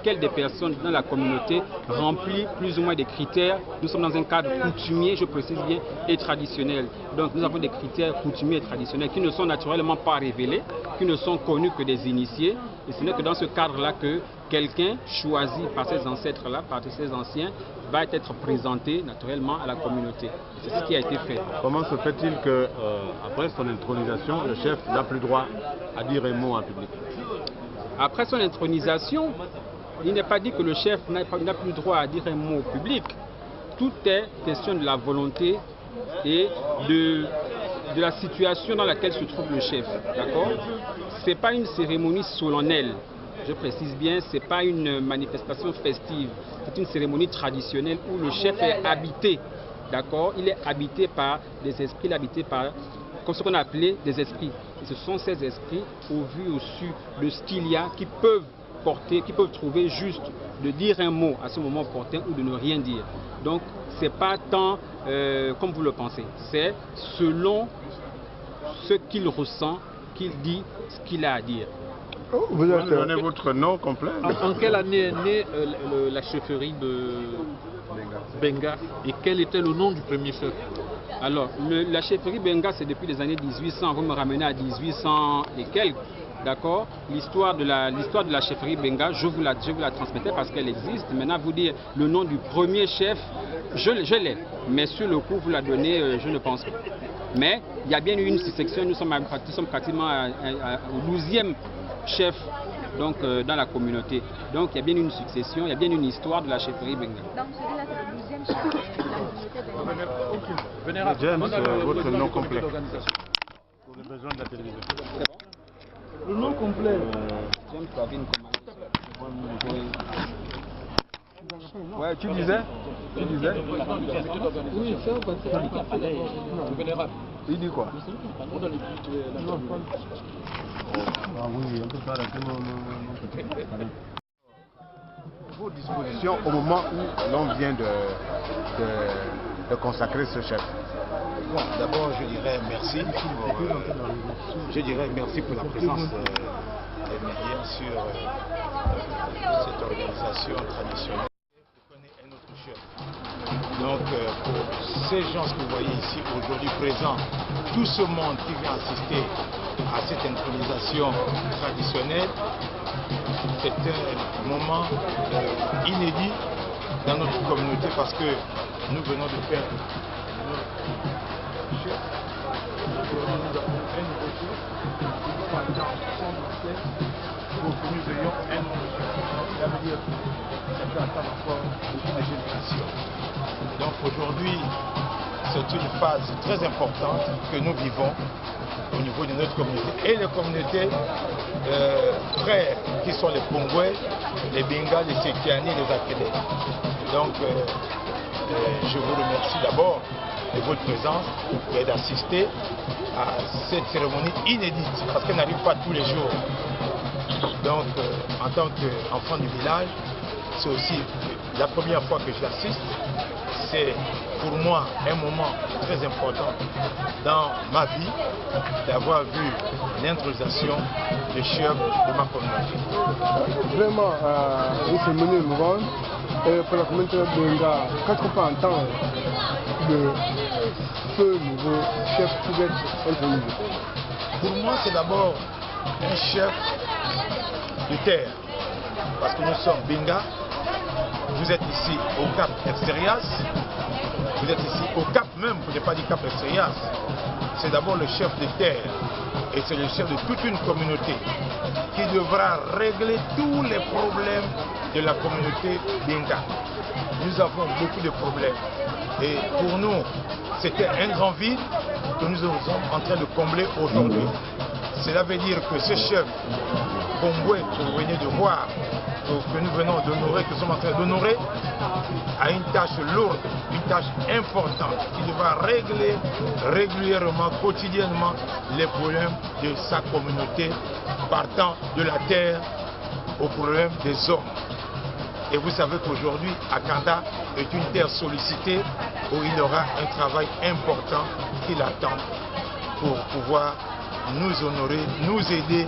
laquelle des personnes dans la communauté remplissent plus ou moins des critères. Nous sommes dans un cadre coutumier, je précise bien, et traditionnel. Donc nous avons des critères coutumiers et traditionnels qui ne sont naturellement pas révélés, qui ne sont connus que des initiés. Et ce n'est que dans ce cadre-là que quelqu'un choisi par ces ancêtres-là, par ces anciens, va être présenté naturellement à la communauté. C'est ce qui a été fait. Comment se fait-il que, après son intronisation, le chef n'a plus droit à dire un mot en public? Après son intronisation, il n'est pas dit que le chef n'a plus droit à dire un mot au public. Tout est question de la volonté et de la situation dans laquelle se trouve le chef. D'accord? Ce n'est pas une cérémonie solennelle. Je précise bien, ce n'est pas une manifestation festive. C'est une cérémonie traditionnelle où le chef est habité. D'accord? Il est habité par des esprits, il est habité par ce qu'on a appelé des esprits. Et ce sont ces esprits, au vu, au su de ce qu'il y a, qui peuvent porter, qui peuvent trouver juste de dire un mot à ce moment opportun ou de ne rien dire. Donc, ce n'est pas tant comme vous le pensez. C'est selon ce qu'il ressent, qu'il dit ce qu'il a à dire. Vous avez donné votre nom complet? En quelle année est née la chefferie de Benga et quel était le nom du premier chef? Alors, la chefferie Benga, c'est depuis les années 1800. Vous me ramenez à 1800 et quelques. D'accord? L'histoire de la chefferie Benga, je vous la transmettrai parce qu'elle existe. Maintenant, vous dire le nom du premier chef, je l'ai. Mais sur le coup, vous la donnez, je ne pense pas. Mais il y a bien eu une succession. Nous sommes pratiquement au 12e chef donc, dans la communauté. Donc, il y a bien une succession, il y a bien une histoire de la chefferie Benga. Donc, celui-là, c'est le 12e chef de la communauté Benga. Vénérable, James, votre nom nom complet. Pour les besoins de la télévision. Le nom complet. James Kavin, Ouais, tu disais? Oui, ça, Vénérable. Il dit quoi? Ah oui, on peut pas arrêter vos dispositions au moment où l'on vient de consacrer ce chef. Bon, d'abord, je dirais merci. Je dirais merci pour la présence des médias sur cette organisation traditionnelle. Je connais un autre chef. Donc, pour ces gens que vous voyez ici aujourd'hui présents, tout ce monde qui vient assister à cette intronisation traditionnelle, c'est un moment inédit dans notre communauté parce que nous venons de perdre notre chef. Aujourd'hui, nous avons un nouveau chef. Pendant 117, pour que nous ayons un nouveau chef. Ça veut dire que ça peut attendre encore beaucoup de générations. Donc aujourd'hui, c'est une phase très importante que nous vivons au niveau de notre communauté. Et les communautés frères qui sont les Pongwe, les Benga, les Sekiani, les Akele. Donc je vous remercie d'abord de votre présence et d'assister à cette cérémonie inédite parce qu'elle n'arrive pas tous les jours. Donc en tant qu'enfant du village, c'est aussi la première fois que j'assiste. C'est pour moi un moment très important dans ma vie d'avoir vu l'intronisation des chefs de ma communauté. Vraiment, une cérémonie émouvante. Et pour la communauté de Benga, qu'est-ce qu'on peut entendre de ce nouveau chef qui va être intronisé? Pour moi, c'est d'abord un chef de terre. Parce que nous sommes Benga. Vous êtes ici au Cap Exterias, vous êtes ici au Cap même, vous n'avez pas dit Cap Exterias. C'est d'abord le chef de terre et c'est le chef de toute une communauté qui devra régler tous les problèmes de la communauté Benga. Nous avons beaucoup de problèmes et pour nous, c'était un grand vide que nous sommes en train de combler aujourd'hui. Cela veut dire que ce chef Pongwe que vous venez de voir, que nous venons d'honorer, que nous sommes en train d'honorer, a une tâche lourde, une tâche importante qui devra régler régulièrement, quotidiennement les problèmes de sa communauté, partant de la terre aux problèmes des hommes. Et vous savez qu'aujourd'hui, Akanda est une terre sollicitée où il aura un travail important qui l'attend pour pouvoir nous honorer, nous aider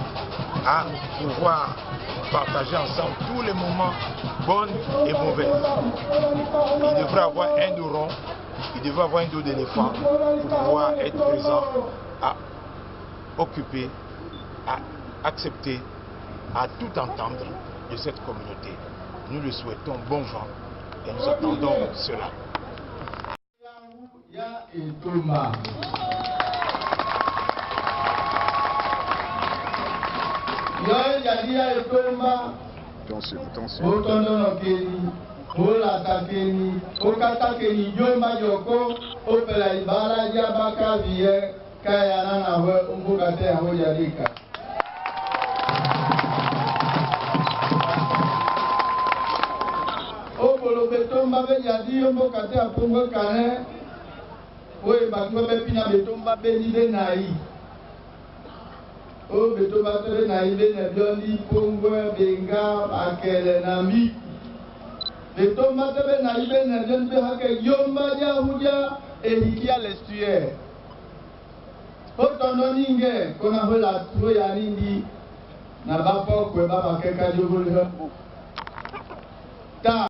à pouvoir partager ensemble tous les moments bons et mauvais. Il devrait avoir un dos rond, il devrait avoir un dos d'éléphant pour pouvoir être présent, à occuper, à accepter, à tout entendre de cette communauté. Nous le souhaitons bon vent et nous attendons cela. O betomba tole na ile na biondi pongwe benga akele na mi betomba tole na ile na biondi hake yomba ja huja ehikia l'estuaire otondo ninge kona hola tuwe ya nindi na bapo kwe baba keka jogolo ta